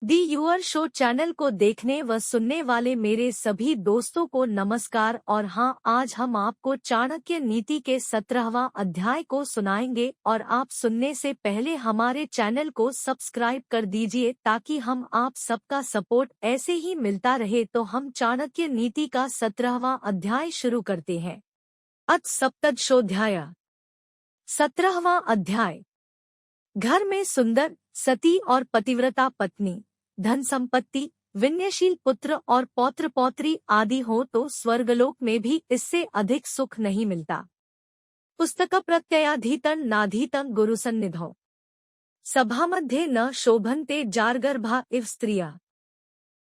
The your show channel को देखने व सुनने वाले मेरे सभी दोस्तों को नमस्कार। और हाँ, आज हम आपको चाणक्य नीति के 17वां अध्याय को सुनाएंगे और आप सुनने से पहले हमारे चैनल को सब्सक्राइब कर दीजिए ताकि हम आप सबका सपोर्ट ऐसे ही मिलता रहे। तो हम चाणक्य नीति का 17वां अध्याय शुरू करते हैं। अथ सप्तदशोऽध्याय। 17वां अध्याय। घर में सुंदर सती और पतिव्रता पत्नी, धन संपत्ति, विनयशील पुत्र और पौत्र पौत्री आदि हो तो स्वर्गलोक में भी इससे अधिक सुख नहीं मिलता। पुस्तक प्रत्ययाधीतं नाधीतं गुरुसन्निधौ सभामध्ये न शोभन्ते जारगर्भा इव स्त्रिया।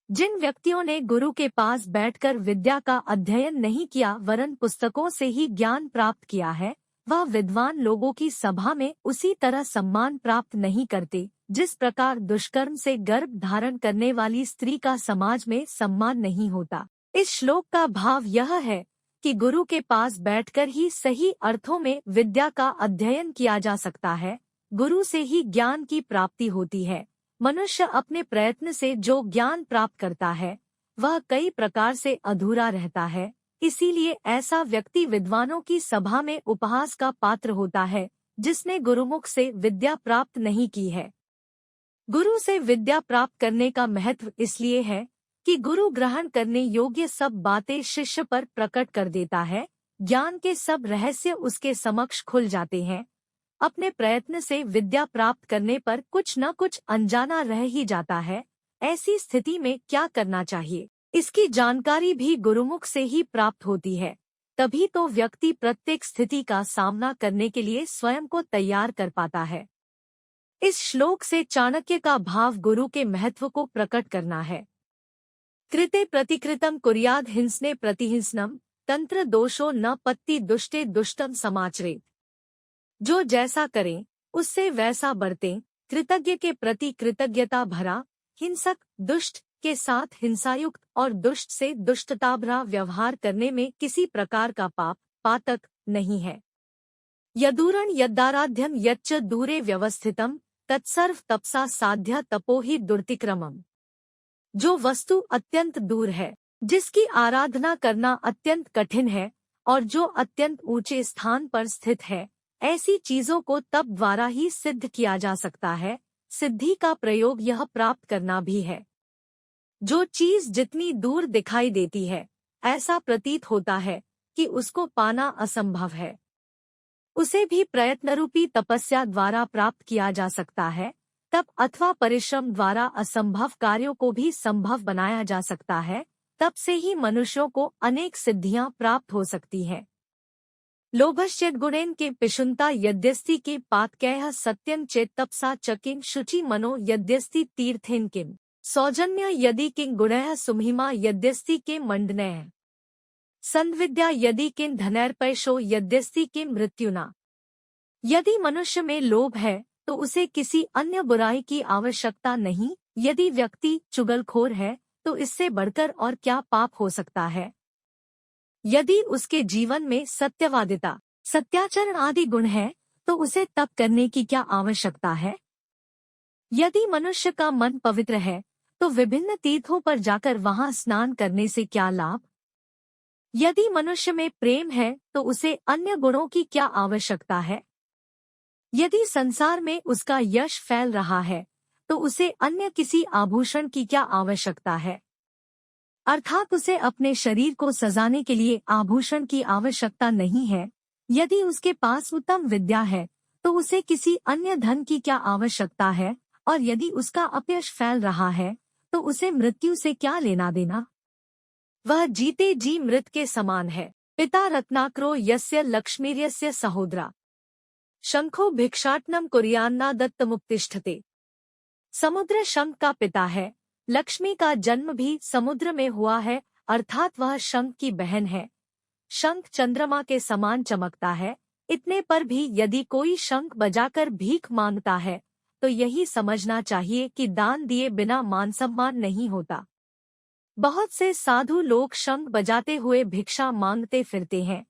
जिन व्यक्तियों ने गुरु के पास बैठकर विद्या का अध्ययन नहीं किया वरन पुस्तकों से ही ज्ञान प्राप्त किया है, वह विद्वान लोगों की सभा में उसी तरह सम्मान प्राप्त नहीं करते जिस प्रकार दुष्कर्म से गर्भ धारण करने वाली स्त्री का समाज में सम्मान नहीं होता। इस श्लोक का भाव यह है कि गुरु के पास बैठकर ही सही अर्थों में विद्या का अध्ययन किया जा सकता है। गुरु से ही ज्ञान की प्राप्ति होती है। मनुष्य अपने प्रयत्न से जो ज्ञान प्राप्त करता है वह कई प्रकार से अधूरा रहता है। इसीलिए ऐसा व्यक्ति विद्वानों की सभा में उपहास का पात्र होता है जिसने गुरुमुख से विद्या प्राप्त नहीं की है। गुरु से विद्या प्राप्त करने का महत्व इसलिए है कि गुरु ग्रहण करने योग्य सब बातें शिष्य पर प्रकट कर देता है। ज्ञान के सब रहस्य उसके समक्ष खुल जाते हैं। अपने प्रयत्न से विद्या प्राप्त करने पर कुछ न कुछ अनजाना रह ही जाता है। ऐसी स्थिति में क्या करना चाहिए, इसकी जानकारी भी गुरुमुख से ही प्राप्त होती है। तभी तो व्यक्ति प्रत्येक स्थिति का सामना करने के लिए स्वयं को तैयार कर पाता है। इस श्लोक से चाणक्य का भाव गुरु के महत्व को प्रकट करना है। कृते प्रतिकृतं कुर्याद् हिंसने प्रतिहिंसनम तंत्र दोषो न पत्ति दुष्टे दुष्टम समाचरेत। जो जैसा करें उससे वैसा बरतें। कृतज्ञ के प्रति कृतज्ञता भरा, हिंसक दुष्ट के साथ हिंसायुक्त और दुष्ट से दुष्टता भरा व्यवहार करने में किसी प्रकार का पाप पातक नहीं है। यदूरण यदाराध्यम यच्च दूरे व्यवस्थितम तत्सर्व तपसा साध्य तपो ही दुर्तिक्रमम। जो वस्तु अत्यंत दूर है, जिसकी आराधना करना अत्यंत कठिन है और जो अत्यंत ऊंचे स्थान पर स्थित है, ऐसी चीजों को तप द्वारा ही सिद्ध किया जा सकता है। सिद्धि का प्रयोग यह प्राप्त करना भी है। जो चीज जितनी दूर दिखाई देती है, ऐसा प्रतीत होता है कि उसको पाना असंभव है, उसे भी प्रयत्नरूपी तपस्या द्वारा प्राप्त किया जा सकता है। तप अथवा परिश्रम द्वारा असंभव कार्यों को भी संभव बनाया जा सकता है। तप से ही मनुष्यों को अनेक सिद्धियां प्राप्त हो सकती हैं। लोभश्चेत् गुणेन के पिशुनता यद्यस्ति के पातकैः सत्यं चेत् तपसा च किं शुचि मनो यद्यस्ति तीर्थेन किं सौजन्य यदि किं गुणैः सुमहिमा यद्यस्ति के मंडनैः संविद्या यदि किं धनैर्पैशो यद्यस्ति किं मृत्युना। यदि मनुष्य में लोभ है तो उसे किसी अन्य बुराई की आवश्यकता नहीं। यदि व्यक्ति चुगलखोर है तो इससे बढ़कर और क्या पाप हो सकता है। यदि उसके जीवन में सत्यवादिता, सत्याचरण आदि गुण है तो उसे तप करने की क्या आवश्यकता है। यदि मनुष्य का मन पवित्र है तो विभिन्न तीर्थों पर जाकर वहां स्नान करने से क्या लाभ। यदि मनुष्य में प्रेम है तो उसे अन्य गुणों की क्या आवश्यकता है। यदि संसार में उसका यश फैल रहा है तो उसे अन्य किसी आभूषण की क्या आवश्यकता है। अर्थात उसे अपने शरीर को सजाने के लिए आभूषण की आवश्यकता नहीं है। यदि उसके पास उत्तम विद्या है तो उसे किसी अन्य धन की क्या आवश्यकता है। और यदि उसका अपयश फैल रहा है तो उसे मृत्यु से क्या लेना देना। वह जीते जी मृत के समान है। पिता रत्नाकरो यस्य लक्ष्मीर्यस्य सहोदरा शंखो भिक्षाटनम कुर्यान्ना दत्तमुत्तिष्ठते। समुद्र शंख का पिता है, लक्ष्मी का जन्म भी समुद्र में हुआ है, अर्थात वह शंख की बहन है। शंख चंद्रमा के समान चमकता है। इतने पर भी यदि कोई शंख बजाकर भीख मांगता है तो यही समझना चाहिए कि दान दिए बिना मान सम्मान नहीं होता। बहुत से साधु लोग शंख बजाते हुए भिक्षा मांगते फिरते हैं।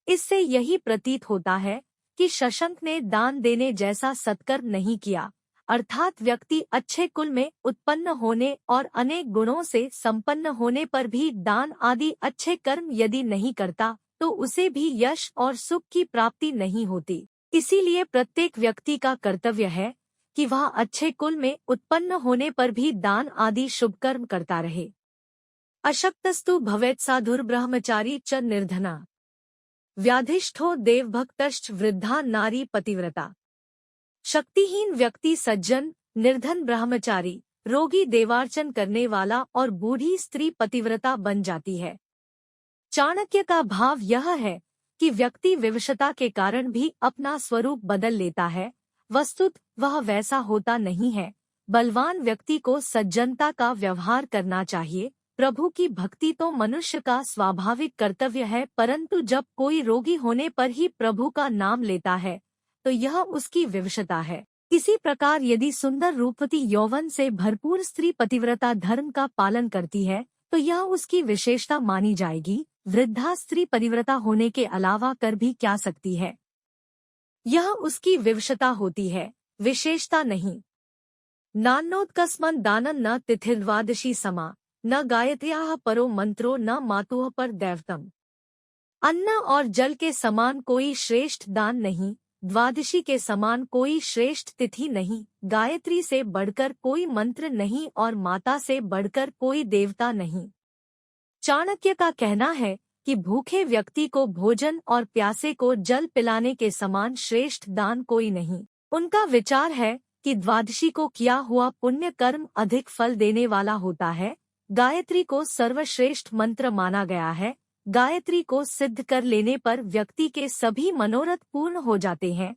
इससे यही प्रतीत होता है कि शशंक ने दान देने जैसा सत्कर्म नहीं किया, अर्थात व्यक्ति अच्छे कुल में उत्पन्न होने और अनेक गुणों से संपन्न होने पर भी दान आदि अच्छे कर्म यदि नहीं करता तो उसे भी यश और सुख की प्राप्ति नहीं होती। इसीलिए प्रत्येक व्यक्ति का कर्तव्य है कि वह अच्छे कुल में उत्पन्न होने पर भी दान आदि शुभ कर्म करता रहे। अशक्तस्तु भवेत् साधुर्ब्रह्मचारी च निर्धना, व्याधिष्ठो देवभक्तश्च वृद्धा नारी पतिव्रता। शक्तिहीन व्यक्ति सज्जन, निर्धन ब्रह्मचारी, रोगी देवार्चन करने वाला और बूढ़ी स्त्री पतिव्रता बन जाती है। चाणक्य का भाव यह है कि व्यक्ति विवशता के कारण भी अपना स्वरूप बदल लेता है। वस्तुत वह वैसा होता नहीं है। बलवान व्यक्ति को सज्जनता का व्यवहार करना चाहिए। प्रभु की भक्ति तो मनुष्य का स्वाभाविक कर्तव्य है, परंतु जब कोई रोगी होने पर ही प्रभु का नाम लेता है तो यह उसकी विवशता है। इसी प्रकार यदि सुंदर रूपवती यौवन से भरपूर स्त्री पतिव्रता धर्म का पालन करती है तो यह उसकी विशेषता मानी जाएगी। वृद्धा स्त्री पतिव्रता होने के अलावा कर भी क्या सकती है? यह उसकी विवशता होती है, विशेषता नहीं। नान्नोत्कस्मन् दानं न तिथिर्द्वादशी समा, न गायत्र्याः परो मंत्रो न मातुः पर दैवतम। अन्न और जल के समान कोई श्रेष्ठ दान नहीं, द्वादशी के समान कोई श्रेष्ठ तिथि नहीं, गायत्री से बढ़कर कोई मंत्र नहीं और माता से बढ़कर कोई देवता नहीं। चाणक्य का कहना है कि भूखे व्यक्ति को भोजन और प्यासे को जल पिलाने के समान श्रेष्ठ दान कोई नहीं। उनका विचार है कि द्वादशी को किया हुआ पुण्य कर्म अधिक फल देने वाला होता है। गायत्री को सर्वश्रेष्ठ मंत्र माना गया है। गायत्री को सिद्ध कर लेने पर व्यक्ति के सभी मनोरथ पूर्ण हो जाते हैं।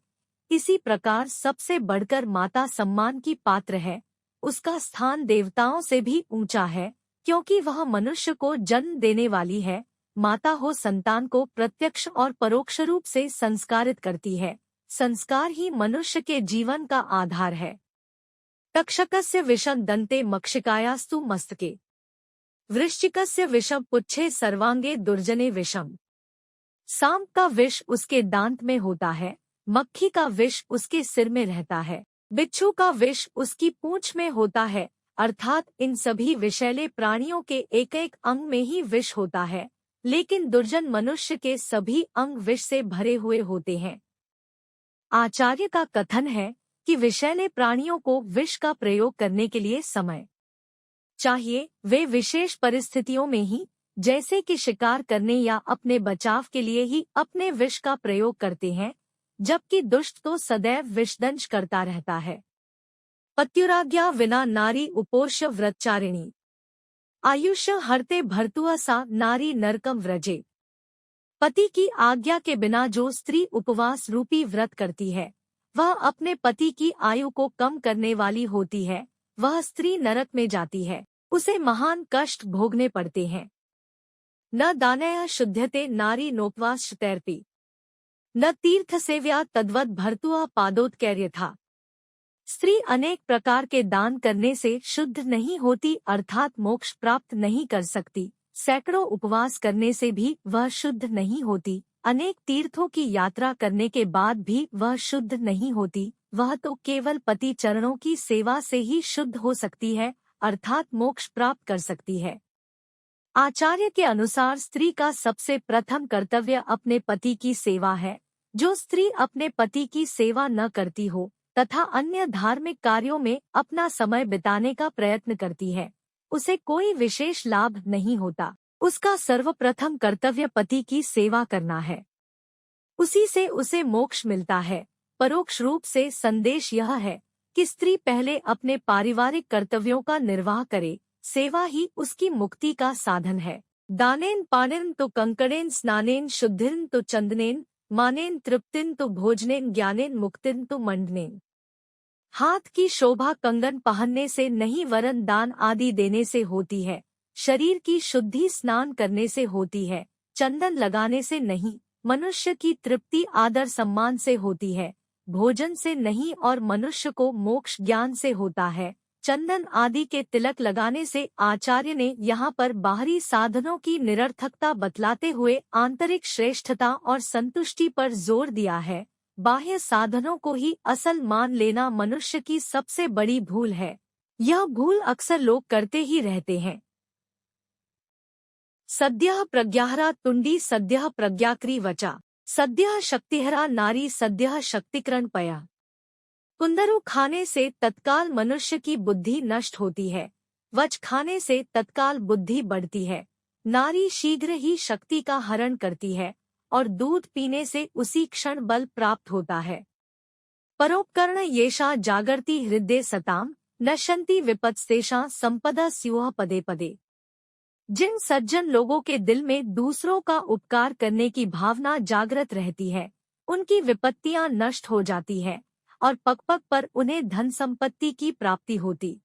इसी प्रकार सबसे बढ़कर माता सम्मान की पात्र है। उसका स्थान देवताओं से भी ऊंचा है, क्योंकि वह मनुष्य को जन्म देने वाली है। माता हो संतान को प्रत्यक्ष और परोक्ष रूप से संस्कारित करती है। संस्कार ही मनुष्य के जीवन का आधार है। तक्षकस्य विषम दंते मक्षिकायास्तु मस्तके, वृश्चिकस्य विषम पुच्छे सर्वांगे दुर्जने विषम। सांप का विष उसके दांत में होता है, मक्खी का विष उसके सिर में रहता है, बिच्छू का विष उसकी पूंछ में होता है। अर्थात इन सभी विषैले प्राणियों के एक एक अंग में ही विष होता है, लेकिन दुर्जन मनुष्य के सभी अंग विष से भरे हुए होते हैं। आचार्य का कथन है कि विषैले प्राणियों को विष का प्रयोग करने के लिए समय चाहिए। वे विशेष परिस्थितियों में ही, जैसे कि शिकार करने या अपने बचाव के लिए ही अपने विष का प्रयोग करते हैं, जबकि दुष्ट तो सदैव विषदंश करता रहता है। पत्युराज्ञा विना नारी उपोष्य व्रतचारिणी, आयुष्य हरते भर्तुआ सा नारी नरकम व्रजे। पति की आज्ञा के बिना जो स्त्री उपवास रूपी व्रत करती है, वह अपने पति की आयु को कम करने वाली होती है। वह स्त्री नरक में जाती है, उसे महान कष्ट भोगने पड़ते हैं। न दानया शुध्यते नारी नोपवास तैरपी, न तीर्थ सेव्या तद्वत् भर्तुआ पादोत्कैर्य था। स्त्री अनेक प्रकार के दान करने से शुद्ध नहीं होती, अर्थात मोक्ष प्राप्त नहीं कर सकती। सैकड़ों उपवास करने से भी वह शुद्ध नहीं होती। अनेक तीर्थों की यात्रा करने के बाद भी वह शुद्ध नहीं होती। वह तो केवल पति चरणों की सेवा से ही शुद्ध हो सकती है, अर्थात मोक्ष प्राप्त कर सकती है। आचार्य के अनुसार स्त्री का सबसे प्रथम कर्तव्य अपने पति की सेवा है। जो स्त्री अपने पति की सेवा न करती हो तथा अन्य धार्मिक कार्यों में अपना समय बिताने का प्रयत्न करती है, उसे कोई विशेष लाभ नहीं होता। उसका सर्वप्रथम कर्तव्य पति की सेवा करना है, उसी से उसे मोक्ष मिलता है। परोक्ष रूप से संदेश यह है कि स्त्री पहले अपने पारिवारिक कर्तव्यों का निर्वाह करे, सेवा ही उसकी मुक्ति का साधन है। दानेन पानेन तो कंकड़ेन, स्नानेन शुद्धिन तो चंदनेन, मानेन तृप्तिन तो भोजनेन, ज्ञानेन मुक्तिन तो मंडनेन। हाथ की शोभा कंगन पहनने से नहीं, वरन दान आदि देने से होती है। शरीर की शुद्धि स्नान करने से होती है, चंदन लगाने से नहीं। मनुष्य की तृप्ति आदर सम्मान से होती है, भोजन से नहीं। और मनुष्य को मोक्ष ज्ञान से होता है, चंदन आदि के तिलक लगाने से। आचार्य ने यहाँ पर बाहरी साधनों की निरर्थकता बतलाते हुए आंतरिक श्रेष्ठता और संतुष्टि पर जोर दिया है। बाह्य साधनों को ही असल मान लेना मनुष्य की सबसे बड़ी भूल है। यह भूल अक्सर लोग करते ही रहते हैं। सद्यः प्रज्ञाहरा तुंडी सद्यः प्रज्ञाक्री वचा सद्यः शक्तिहरा नारी सद्यः शक्तिकरण पया। कुंदरू खाने से तत्काल मनुष्य की बुद्धि नष्ट होती है, वच खाने से तत्काल बुद्धि बढ़ती है। नारी शीघ्र ही शक्ति का हरण करती है और दूध पीने से उसी क्षण बल प्राप्त होता है। परोपकर्ण येषा जागर्ति हृदय सताम नश्यन्ति विपत्स्तेषा संपदा स्युः पदे पदे। जिन सज्जन लोगों के दिल में दूसरों का उपकार करने की भावना जागृत रहती है, उनकी विपत्तियां नष्ट हो जाती है और पग पग पर उन्हें धन संपत्ति की प्राप्ति होती।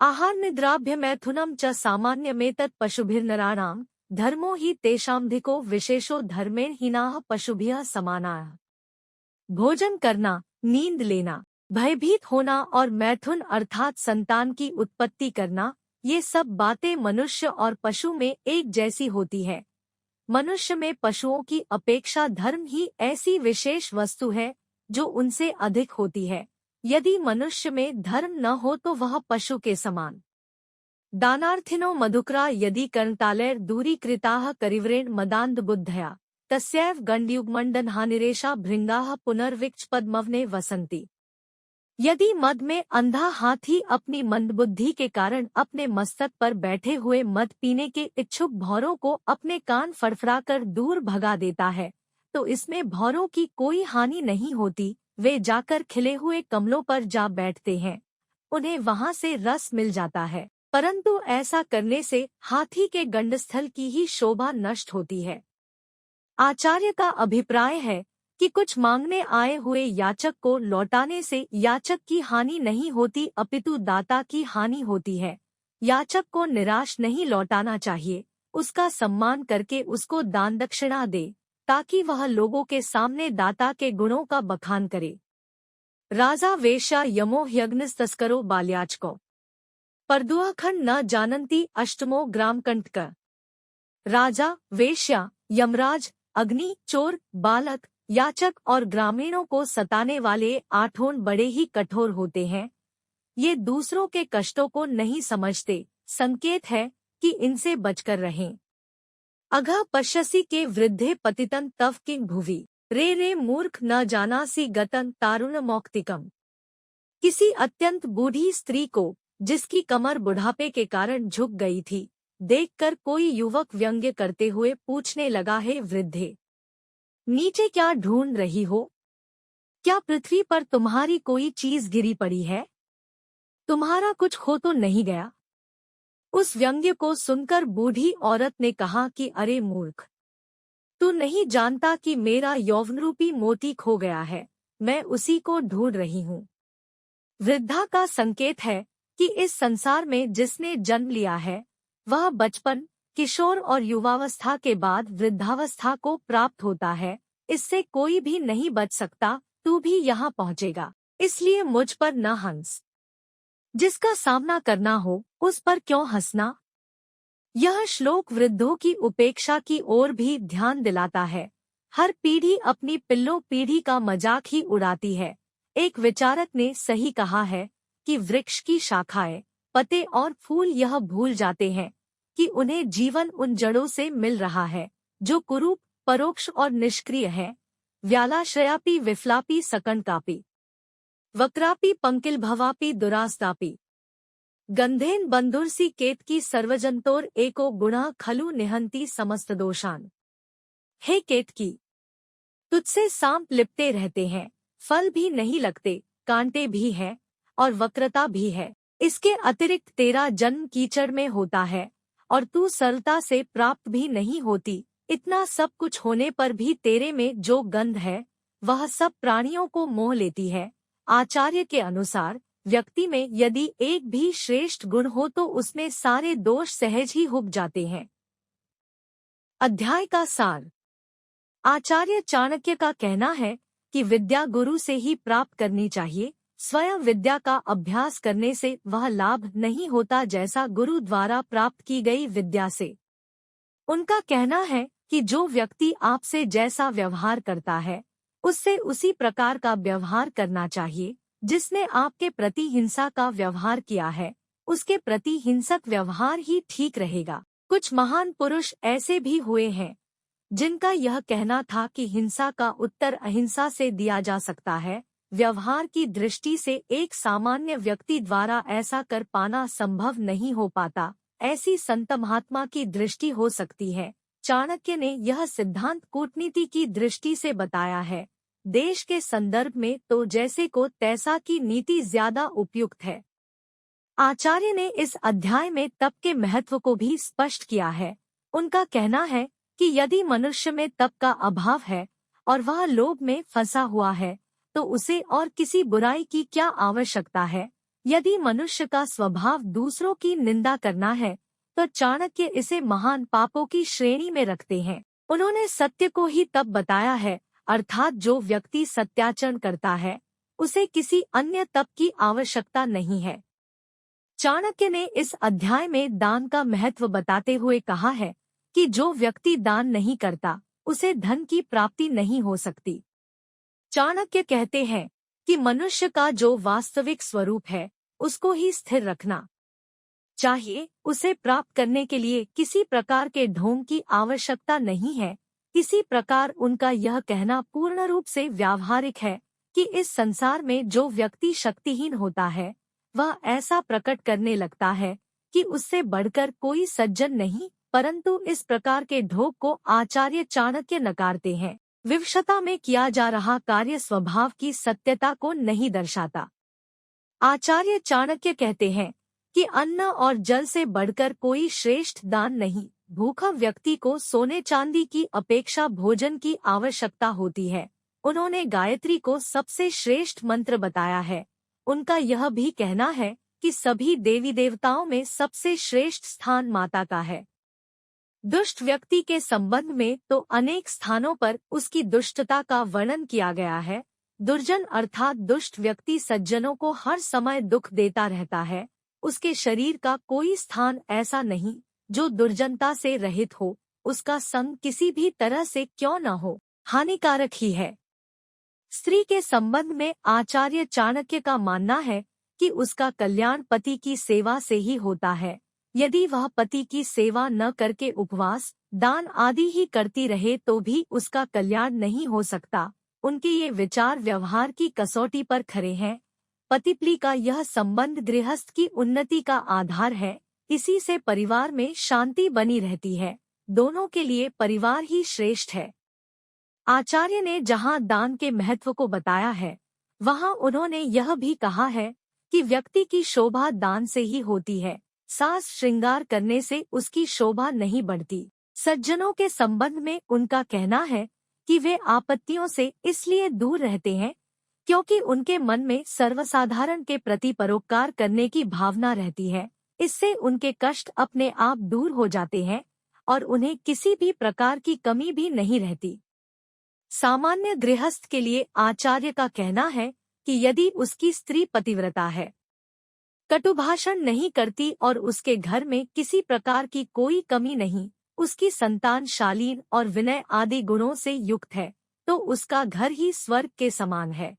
आहार निद्राभ्य मैथुनम च सामान्यमेतत् पशुभिर्नराणाम धर्मो ही तेषामधिको विशेषो धर्मेण हीनाः पशुभ्यः समानाः। भोजन करना, नींद लेना, भयभीत होना और मैथुन अर्थात संतान की उत्पत्ति करना, ये सब बातें मनुष्य और पशु में एक जैसी होती है। मनुष्य में पशुओं की अपेक्षा धर्म ही ऐसी विशेष वस्तु है जो उनसे अधिक होती है। यदि मनुष्य में धर्म न हो तो वह पशु के समान। दानार्थिनो मधुकरा यदि कर्णतालैर दूरीकृताः करिव्रेण मदान्ध बुद्धया तस्यैव गण्डयुग्मण्डनहानिरेषा भृंगाः पुनर्विक्चपद्मवने वसन्ति। यदि मद में अंधा हाथी अपनी मंदबुद्धि के कारण अपने मस्तक पर बैठे हुए मद पीने के इच्छुक भौरों को अपने कान फड़फड़ाकर दूर भगा देता है, तो इसमें भौरों की कोई हानि नहीं होती। वे जाकर खिले हुए कमलों पर जा बैठते हैं, उन्हें वहां से रस मिल जाता है, परंतु ऐसा करने से हाथी के गंडस्थल की ही शोभा नष्ट होती है। आचार्य का अभिप्राय है कि कुछ मांगने आए हुए याचक को लौटाने से याचक की हानि नहीं होती अपितु दाता की हानि होती है। याचक को निराश नहीं लौटाना चाहिए, उसका सम्मान करके उसको दान दक्षिणा दे ताकि वह लोगों के सामने दाता के गुणों का बखान करे। राजा वेश्या यमो ह्यग्निस्तस्करो बाल्याचको परदुआखंड न जानन्ति अष्टमो ग्रामकंटक। राजा, वेश्या, यमराज, अग्नि, चोर, बालक, याचक और ग्रामीणों को सताने वाले आठों बड़े ही कठोर होते हैं। ये दूसरों के कष्टों को नहीं समझते, संकेत है कि इनसे बचकर रहें। अघ पश्यसि के वृद्धे पतितं तव किं भुवि रे रे मूर्ख न जानासि गतं तारुण मौक्तिकम। किसी अत्यंत बूढ़ी स्त्री को, जिसकी कमर बुढ़ापे के कारण झुक गई थी, देखकर कोई युवक व्यंग्य करते हुए पूछने लगा, है वृद्धे, नीचे क्या ढूंढ रही हो? क्या पृथ्वी पर तुम्हारी कोई चीज गिरी पड़ी है? तुम्हारा कुछ खो तो नहीं गया? उस व्यंग्य को सुनकर बूढ़ी औरत ने कहा कि अरे मूर्ख, तू नहीं जानता कि मेरा यौवनरूपी मोती खो गया है, मैं उसी को ढूंढ रही हूँ। वृद्धा का संकेत है कि इस संसार में जिसने जन्म लिया है वह बचपन, किशोर और युवावस्था के बाद वृद्धावस्था को प्राप्त होता है। इससे कोई भी नहीं बच सकता, तू भी यहाँ पहुँचेगा, इसलिए मुझ पर न हंस। जिसका सामना करना हो उस पर क्यों हंसना? यह श्लोक वृद्धों की उपेक्षा की ओर भी ध्यान दिलाता है। हर पीढ़ी अपनी पिल्लो पीढ़ी का मजाक ही उड़ाती है। एक विचारक ने सही कहा है कि वृक्ष की शाखाएं, पत्ते और फूल यह भूल जाते हैं कि उन्हें जीवन उन जड़ों से मिल रहा है जो कुरूप, परोक्ष और निष्क्रिय है। व्यालाश्रयापि विफ्लापि सकंकापि वक्रापि पंकिल भवापि दुरास्तापि गंधेन बंधुरसी केतकी सर्वजंतोर एको गुणः खलु निहंती समस्त दोषान। हे केतकी, तुझसे सांप लिपटे रहते हैं, फल भी नहीं लगते, कांटे भी हैं और वक्रता भी है। इसके अतिरिक्त तेरा जन्म कीचड़ में होता है और तू सरलता से प्राप्त भी नहीं होती। इतना सब कुछ होने पर भी तेरे में जो गंध है वह सब प्राणियों को मोह लेती है। आचार्य के अनुसार व्यक्ति में यदि एक भी श्रेष्ठ गुण हो तो उसमें सारे दोष सहज ही हुब जाते हैं। अध्याय का सार। आचार्य चाणक्य का कहना है कि विद्या गुरु से ही प्राप्त करनी चाहिए। स्वयं विद्या का अभ्यास करने से वह लाभ नहीं होता जैसा गुरु द्वारा प्राप्त की गई विद्या से। उनका कहना है कि जो व्यक्ति आपसे जैसा व्यवहार करता है उससे उसी प्रकार का व्यवहार करना चाहिए जिसने आपके प्रति हिंसा का व्यवहार किया है। उसके प्रति हिंसक व्यवहार ही ठीक रहेगा। कुछ महान पुरुष ऐसे भी हुए हैं जिनका यह कहना था कि हिंसा का उत्तर अहिंसा से दिया जा सकता है। व्यवहार की दृष्टि से एक सामान्य व्यक्ति द्वारा ऐसा कर पाना संभव नहीं हो पाता, ऐसी संत महात्मा की दृष्टि हो सकती है। चाणक्य ने यह सिद्धांत कूटनीति की दृष्टि से बताया है। देश के संदर्भ में तो जैसे को तैसा की नीति ज्यादा उपयुक्त है। आचार्य ने इस अध्याय में तप के महत्व को भी स्पष्ट किया है। उनका कहना है कि यदि मनुष्य में तप का अभाव है और वह लोभ में फंसा हुआ है तो उसे और किसी बुराई की क्या आवश्यकता है। यदि मनुष्य का स्वभाव दूसरों की निंदा करना है तो चाणक्य इसे महान पापों की श्रेणी में रखते हैं। उन्होंने सत्य को ही तप बताया है, अर्थात जो व्यक्ति सत्याचरण करता है उसे किसी अन्य तप की आवश्यकता नहीं है। चाणक्य ने इस अध्याय में दान का महत्व बताते हुए कहा है कि जो व्यक्ति दान नहीं करता उसे धन की प्राप्ति नहीं हो सकती। चाणक्य कहते हैं कि मनुष्य का जो वास्तविक स्वरूप है उसको ही स्थिर रखना चाहिए। उसे प्राप्त करने के लिए किसी प्रकार के ढोंग की आवश्यकता नहीं है। किसी प्रकार उनका यह कहना पूर्ण रूप से व्यावहारिक है कि इस संसार में जो व्यक्ति शक्तिहीन होता है वह ऐसा प्रकट करने लगता है कि उससे बढ़कर कोई सज्जन नहीं, परंतु इस प्रकार के ढोंग को आचार्य चाणक्य नकारते हैं। विवशता में किया जा रहा कार्य स्वभाव की सत्यता को नहीं दर्शाता। आचार्य चाणक्य कहते हैं कि अन्न और जल से बढ़कर कोई श्रेष्ठ दान नहीं। भूखा व्यक्ति को सोने चांदी की अपेक्षा भोजन की आवश्यकता होती है। उन्होंने गायत्री को सबसे श्रेष्ठ मंत्र बताया है। उनका यह भी कहना है कि सभी देवी देवताओं में सबसे श्रेष्ठ स्थान माता का है। दुष्ट व्यक्ति के संबंध में तो अनेक स्थानों पर उसकी दुष्टता का वर्णन किया गया है। दुर्जन अर्थात दुष्ट व्यक्ति सज्जनों को हर समय दुख देता रहता है। उसके शरीर का कोई स्थान ऐसा नहीं जो दुर्जनता से रहित हो। उसका संग किसी भी तरह से क्यों न हो, हानिकारक ही है। स्त्री के संबंध में आचार्य चाणक्य का मानना है कि उसका कल्याण पति की सेवा से ही होता है। यदि वह पति की सेवा न करके उपवास, दान आदि ही करती रहे तो भी उसका कल्याण नहीं हो सकता। उनके ये विचार व्यवहार की कसौटी पर खरे हैं। पति-पत्नी का यह संबंध गृहस्थ की उन्नति का आधार है। इसी से परिवार में शांति बनी रहती है। दोनों के लिए परिवार ही श्रेष्ठ है। आचार्य ने जहाँ दान के महत्व को बताया है वहाँ उन्होंने यह भी कहा है कि व्यक्ति की शोभा दान से ही होती है। सास श्रृंगार करने से उसकी शोभा नहीं बढ़ती। सज्जनों के संबंध में उनका कहना है कि वे आपत्तियों से इसलिए दूर रहते हैं क्योंकि उनके मन में सर्वसाधारण के प्रति परोपकार करने की भावना रहती है। इससे उनके कष्ट अपने आप दूर हो जाते हैं और उन्हें किसी भी प्रकार की कमी भी नहीं रहती। सामान्य गृहस्थ के लिए आचार्य का कहना है कि यदि उसकी स्त्री पतिव्रता है, कटुभाषण नहीं करती और उसके घर में किसी प्रकार की कोई कमी नहीं, उसकी संतान शालीन और विनय आदि गुणों से युक्त है, तो उसका घर ही स्वर्ग के समान है।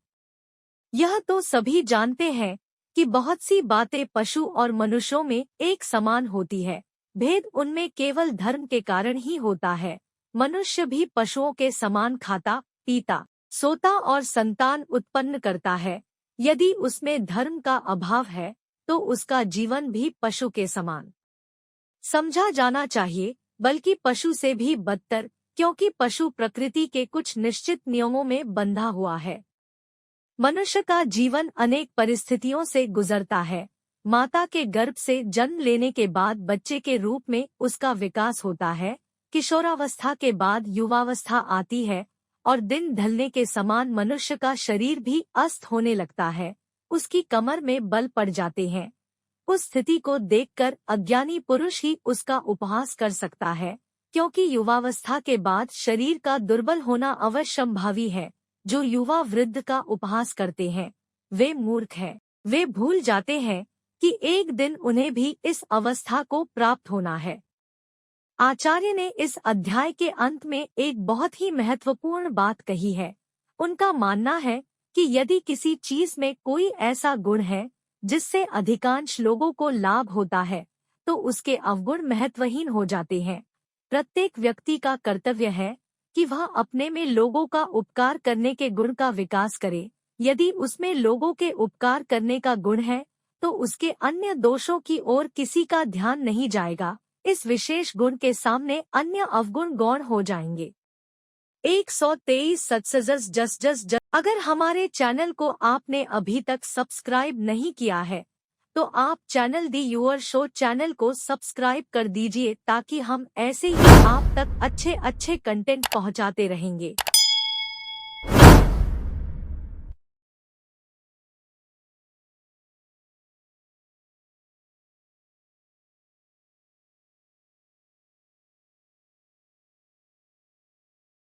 यह तो सभी जानते हैं कि बहुत सी बातें पशु और मनुष्यों में एक समान होती है। भेद उनमें केवल धर्म के कारण ही होता है। मनुष्य भी पशुओं के समान खाता, पीता, सोता और संतान उत्पन्न करता है। यदि उसमें धर्म का अभाव है तो उसका जीवन भी पशु के समान समझा जाना चाहिए, बल्कि पशु से भी बदतर, क्योंकि पशु प्रकृति के कुछ निश्चित नियमों में बंधा हुआ है। मनुष्य का जीवन अनेक परिस्थितियों से गुजरता है। माता के गर्भ से जन्म लेने के बाद बच्चे के रूप में उसका विकास होता है। किशोरावस्था के बाद युवावस्था आती है और दिन ढलने के समान मनुष्य का शरीर भी अस्त होने लगता है। उसकी कमर में बल पड़ जाते हैं। उस स्थिति को देखकर अज्ञानी पुरुष ही उसका उपहास कर सकता है, क्योंकि युवावस्था के बाद शरीर का दुर्बल होना अवश्यंभावी है। जो युवा वृद्ध का उपहास करते हैं वे मूर्ख हैं। वे भूल जाते हैं कि एक दिन उन्हें भी इस अवस्था को प्राप्त होना है। आचार्य ने इस अध्याय के अंत में एक बहुत ही महत्वपूर्ण बात कही है। उनका मानना है कि यदि किसी चीज में कोई ऐसा गुण है जिससे अधिकांश लोगों को लाभ होता है, तो उसके अवगुण महत्वहीन हो जाते हैं। प्रत्येक व्यक्ति का कर्तव्य है कि वह अपने में लोगों का उपकार करने के गुण का विकास करे। यदि उसमें लोगों के उपकार करने का गुण है, तो उसके अन्य दोषों की ओर किसी का ध्यान नहीं जाएगा। इस विशेष गुण के सामने अन्य अवगुण गौण हो जाएंगे। 123 सत्सजस जस जस जस। अगर हमारे चैनल को आपने अभी तक सब्सक्राइब नहीं किया है, तो आप channel the your show channel को सब्सक्राइब कर दीजिए, ताकि हम ऐसे ही आप तक अच्छे अच्छे कंटेंट पहुंचाते रहेंगे।